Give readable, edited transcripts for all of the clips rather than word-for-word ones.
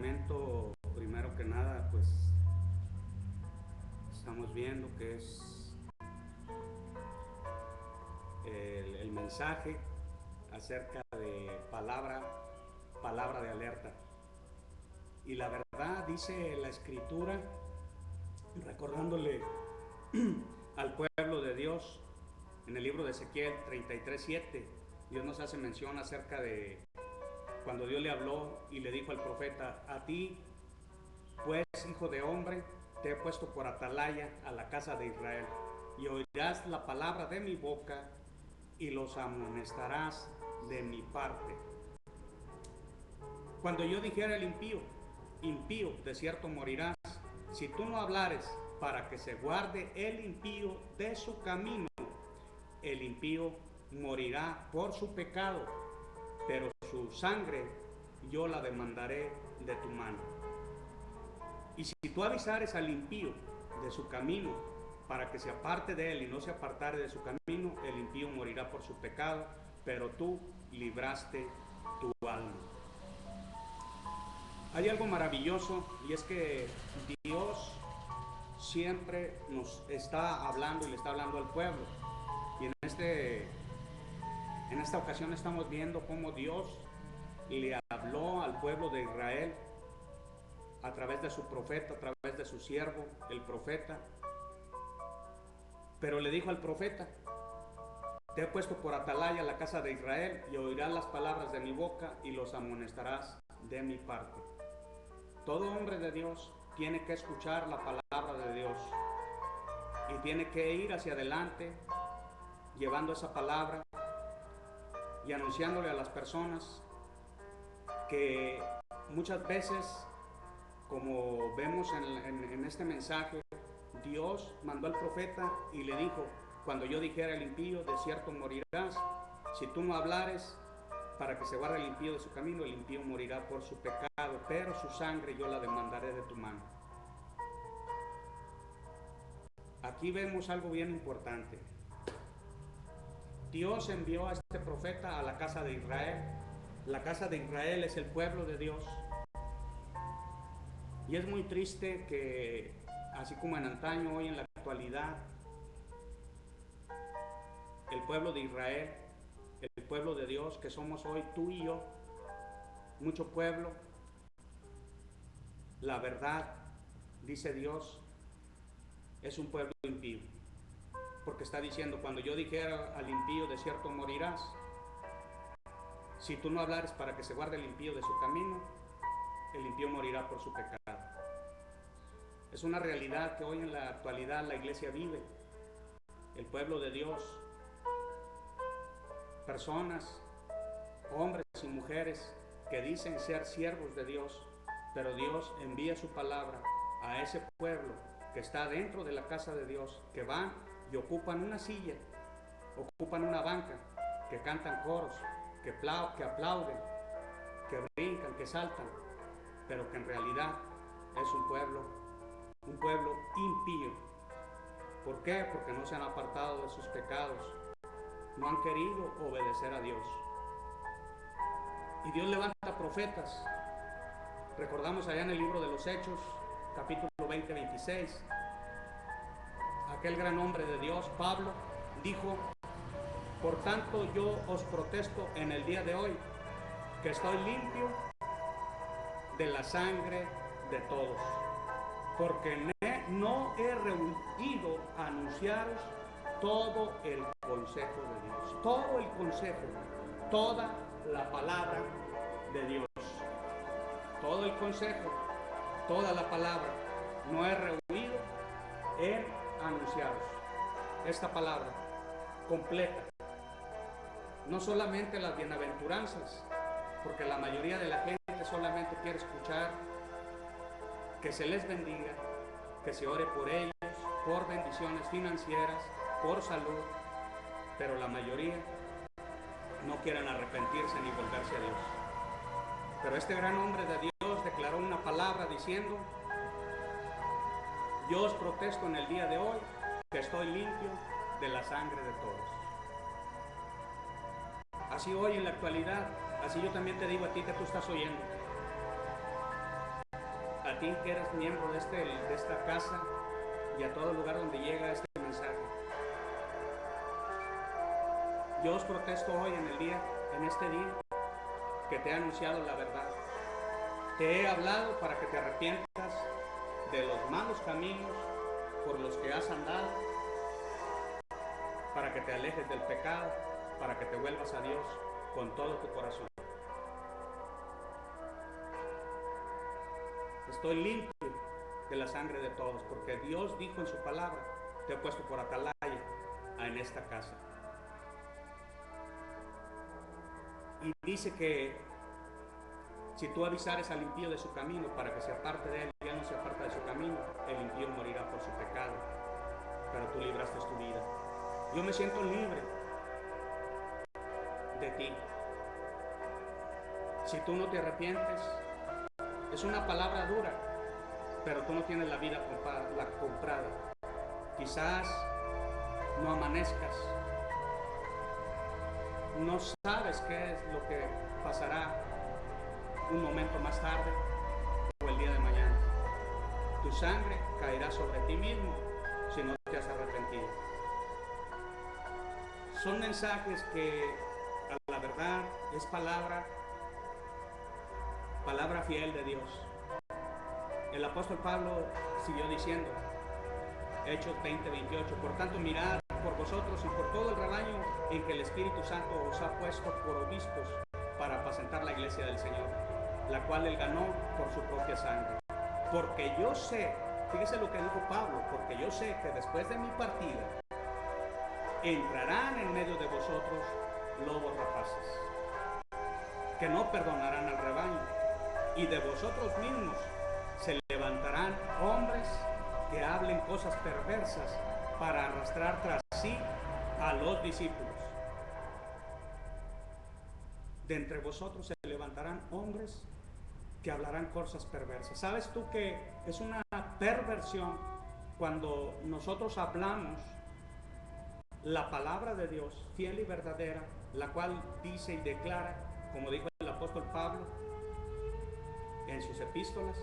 momento, primero que nada, pues estamos viendo que es el mensaje acerca de palabra de alerta. Y la verdad, dice la escritura, recordándole al pueblo de Dios, en el libro de Ezequiel 33:7, Dios nos hace mención acerca de cuando Dios le habló y le dijo al profeta: a ti, pues, hijo de hombre, te he puesto por atalaya a la casa de Israel, y oirás la palabra de mi boca y los amonestarás de mi parte. Cuando yo dijera al impío, impío, de cierto morirás, si tú no hablares para que se guarde el impío de su camino, el impío morirá por su pecado, pero su sangre yo la demandaré de tu mano. Y si tú avisares al impío de su camino, para que se aparte de él y no se apartare de su camino, el impío morirá por su pecado, pero tú libraste tu alma. Hay algo maravilloso, y es que Dios siempre nos está hablando y le está hablando al pueblo. Y en esta ocasión estamos viendo cómo Dios le habló al pueblo de Israel a través de su profeta, a través de su siervo, el profeta. Pero le dijo al profeta: te he puesto por atalaya a la casa de Israel, y oirás las palabras de mi boca y los amonestarás de mi parte. Todo hombre de Dios tiene que escuchar la palabra de Dios y tiene que ir hacia adelante llevando esa palabra y anunciándole a las personas que muchas veces, como vemos en este mensaje, Dios mandó al profeta y le dijo: cuando yo dijera al impío, de cierto morirás, si tú no hablares para que se guarde el impío de su camino, el impío morirá por su pecado, pero su sangre yo la demandaré de tu mano. Aquí vemos algo bien importante. Dios envió a este profeta a la casa de Israel. La casa de Israel es el pueblo de Dios. Y es muy triste que, así como en antaño, hoy en la actualidad, el pueblo de Israel, el pueblo de Dios que somos hoy tú y yo, mucho pueblo, la verdad, dice Dios, es un pueblo impío. Porque está diciendo: cuando yo dijera al impío, de cierto morirás, si tú no hablares para que se guarde el impío de su camino, el impío morirá por su pecado. Es una realidad que hoy en la actualidad la iglesia vive. El pueblo de Dios, personas, hombres y mujeres que dicen ser siervos de Dios, pero Dios envía su palabra a ese pueblo que está dentro de la casa de Dios, que van y ocupan una silla, ocupan una banca, que cantan coros, que aplauden, que brincan, que saltan, pero que en realidad es un pueblo impío. ¿Por qué? Porque no se han apartado de sus pecados, no han querido obedecer a Dios. Y Dios levanta profetas. Recordamos allá en el libro de los Hechos, capítulo 20-26, aquel gran hombre de Dios, Pablo, dijo: por tanto yo os protesto en el día de hoy, que estoy limpio de la sangre de todos, porque no he rehuido a anunciaros todo el consejo de Dios, todo el consejo, toda la palabra de Dios, todo el consejo, toda la palabra. No he rehuido en anunciaros esta palabra completa, no solamente las bienaventuranzas, porque la mayoría de la gente solamente quiere escuchar que se les bendiga, que se ore por ellos, por bendiciones financieras, por salud, pero la mayoría no quieren arrepentirse ni volverse a Dios. Pero este gran hombre de Dios declaró una palabra diciendo: yo os protesto en el día de hoy que estoy limpio de la sangre de todos. Así hoy en la actualidad, así yo también te digo a ti que tú estás oyendo: a ti que eres miembro de esta casa y a todo lugar donde llega este mensaje. Yo os protesto hoy en este día, que te he anunciado la verdad. Te he hablado para que te arrepientas de los malos caminos por los que has andado, para que te alejes del pecado, para que te vuelvas a Dios con todo tu corazón. Estoy limpio de la sangre de todos, porque Dios dijo en su palabra, te he puesto por atalaya en esta casa. Y dice que si tú avisares al impío de su camino para que se aparte de él y él no se aparta de su camino, el impío morirá por su pecado, pero tú libraste tu vida. Yo me siento libre de ti. Si tú no te arrepientes, es una palabra dura, pero tú no tienes la vida comprada. Quizás no amanezcas, no sabes qué es lo que pasará un momento más tarde o el día de mañana. Tu sangre caerá sobre ti mismo si no te has arrepentido. Son mensajes que a la verdad es palabra fiel de Dios. El apóstol Pablo siguió diciendo, Hechos 20:28, por tanto mirad por vosotros y por todo el rebaño en que el Espíritu Santo os ha puesto por obispos para apacentar la iglesia del Señor, la cual él ganó por su propia sangre. Porque yo sé, fíjese lo que dijo Pablo, porque yo sé que después de mi partida entrarán en medio de vosotros lobos rapaces, que no perdonarán al rebaño, y de vosotros mismos se levantarán hombres que hablen cosas perversas para arrastrar tras sí a los discípulos. De entre vosotros se levantarán hombres que hablarán cosas perversas. ¿Sabes tú que es una perversión cuando nosotros hablamos la palabra de Dios, fiel y verdadera, la cual dice y declara, como dijo el apóstol Pablo en sus epístolas,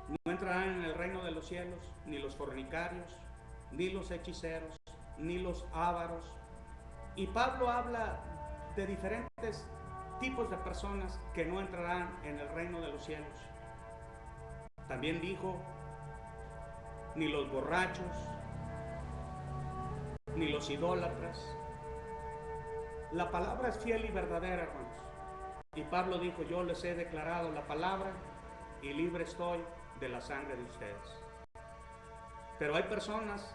no entrarán en el reino de los cielos ni los fornicarios, ni los hechiceros, ni los ávaros. Y Pablo habla de diferentes tipos de personas que no entrarán en el reino de los cielos. También dijo, ni los borrachos, ni los idólatras. La palabra es fiel y verdadera, hermanos. Y Pablo dijo, yo les he declarado la palabra y libre estoy de la sangre de ustedes. Pero hay personas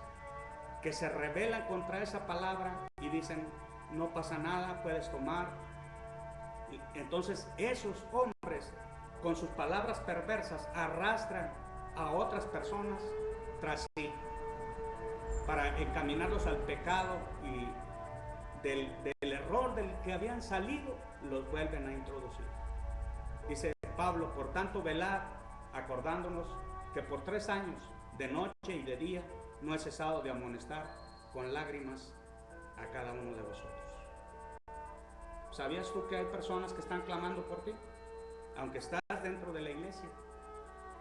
que se rebelan contra esa palabra y dicen, no pasa nada, puedes tomar. Entonces esos hombres con sus palabras perversas arrastran a otras personas tras sí para encaminarlos al pecado, y del error del que habían salido los vuelven a introducir. Dice Pablo, por tanto velad, acordándonos que por 3 años, de noche y de día, no he cesado de amonestar con lágrimas a cada uno de vosotros. ¿Sabías tú que hay personas que están clamando por ti? Aunque estás dentro de la iglesia,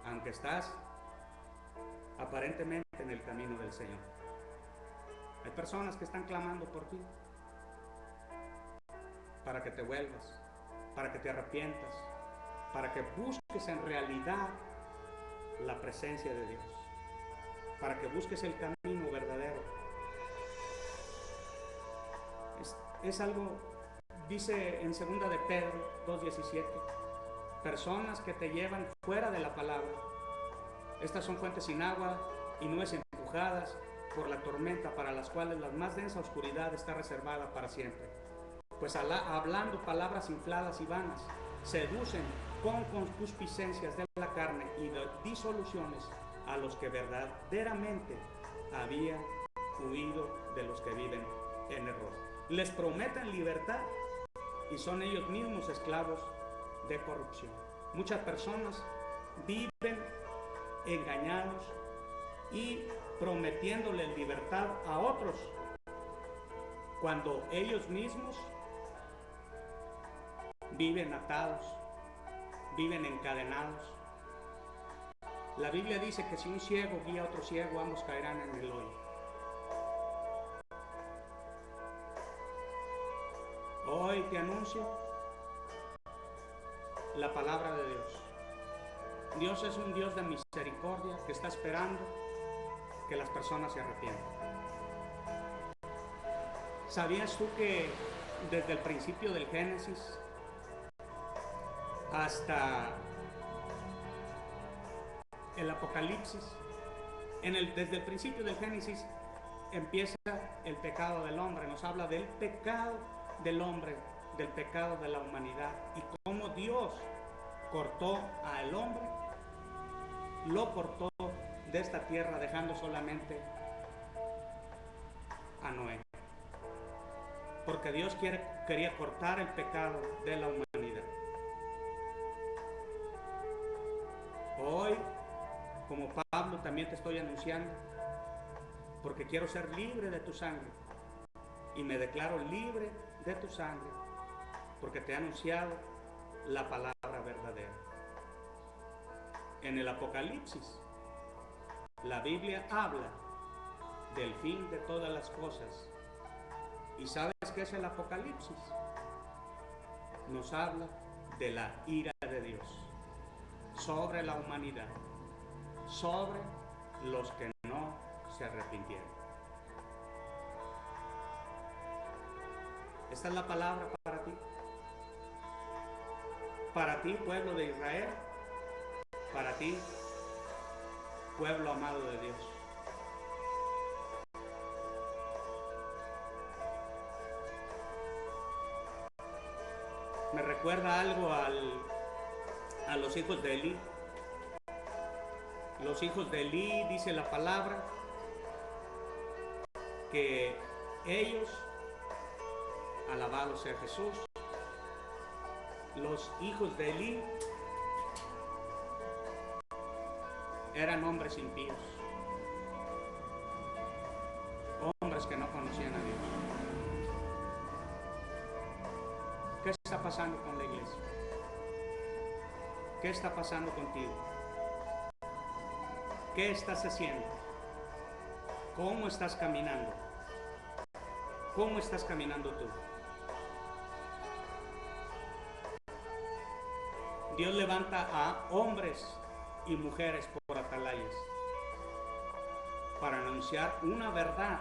aunque estás aparentemente en el camino del Señor, hay personas que están clamando por ti para que te vuelvas, para que te arrepientas, para que busques en realidad la presencia de Dios, para que busques el camino verdadero. Es algo, dice en 2 de Pedro 2:17, personas que te llevan fuera de la palabra. Estas son fuentes sin agua y nubes empujadas por la tormenta, para las cuales la más densa oscuridad está reservada para siempre. Pues hablando palabras infladas y vanas, seducen con concupiscencias de la carne y de disoluciones a los que verdaderamente habían huido de los que viven en error. Les prometen libertad y son ellos mismos esclavos de corrupción. Muchas personas viven engañados y prometiéndole libertad a otros cuando ellos mismos viven atados viven encadenados. La Biblia dice que si un ciego guía a otro ciego, ambos caerán en el hoyo. Hoy te anuncio la palabra de Dios. Dios es un Dios de misericordia que está esperando que las personas se arrepientan. ¿Sabías tú que desde el principio del Génesis hasta el Apocalipsis, desde el principio del Génesis empieza el pecado del hombre? Nos habla del pecado del hombre, del pecado de la humanidad, y cómo Dios cortó al hombre, lo cortó de esta tierra, dejando solamente a Noé, porque Dios quería cortar el pecado de la humanidad. Hoy, como Pablo, también te estoy anunciando, porque quiero ser libre de tu sangre, y me declaro libre de tu sangre, porque te he anunciado la palabra verdadera. En el Apocalipsis, la Biblia habla del fin de todas las cosas. ¿Y sabes qué es el Apocalipsis? Nos habla de la ira de Dios sobre la humanidad, sobre los que no se arrepintieron. Esta es la palabra para ti. Para ti, pueblo de Israel. Para ti, pueblo amado de Dios. Me recuerda algo a los hijos de Elí. Los hijos de Elí, dice la palabra, que ellos, alabado sea Jesús, los hijos de Elí eran hombres impíos, hombres que no conocían a Dios. ¿Qué está pasando con la iglesia? ¿Qué está pasando contigo? ¿Qué estás haciendo? ¿Cómo estás caminando? ¿Cómo estás caminando tú? Dios levanta a hombres y mujeres por atalayas para anunciar una verdad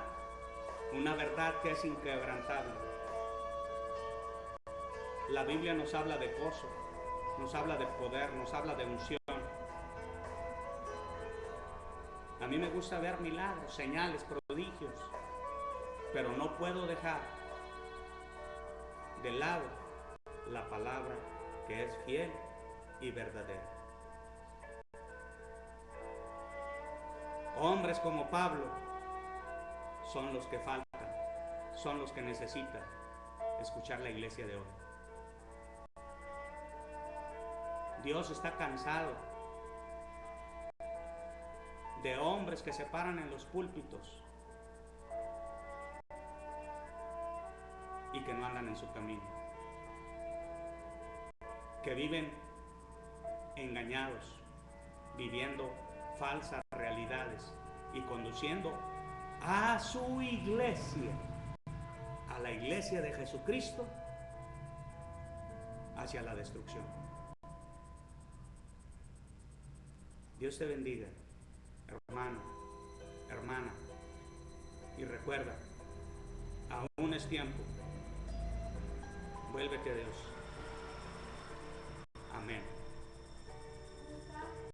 que es inquebrantable. La Biblia nos habla de gozo, nos habla de poder, nos habla de unción. A mí me gusta ver milagros, señales, prodigios, pero no puedo dejar de lado la palabra que es fiel y verdadera. Hombres como Pablo son los que faltan, son los que necesitan escuchar la iglesia de hoy. Dios está cansado de hombres que se paran en los púlpitos y que no andan en su camino, que viven engañados, viviendo falsas realidades y conduciendo a su iglesia, a la iglesia de Jesucristo, hacia la destrucción. Dios te bendiga, hermano, hermana, y recuerda, aún es tiempo. Vuélvete a Dios. Amén.